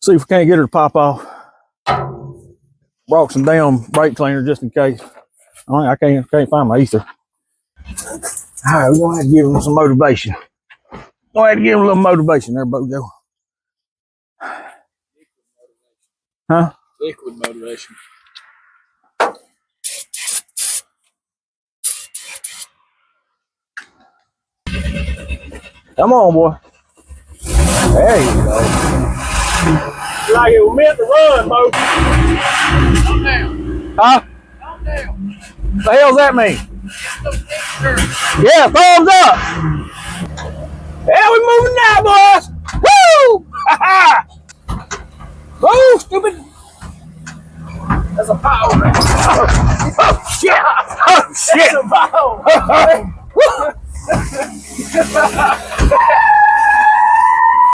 See if we can't get her to pop off. Brought some damn brake cleaner just in case. I can't find my ether. All right, we're gonna have to give him some motivation. Gonna have to give him a little motivation there, Bojo. Huh? Liquid motivation. Come on, boy. There you go. Like it was meant to run, Mo. Calm down. Huh? Calm down. What the hell's that mean? Yeah, thumbs up. Yeah, we moving now, boys.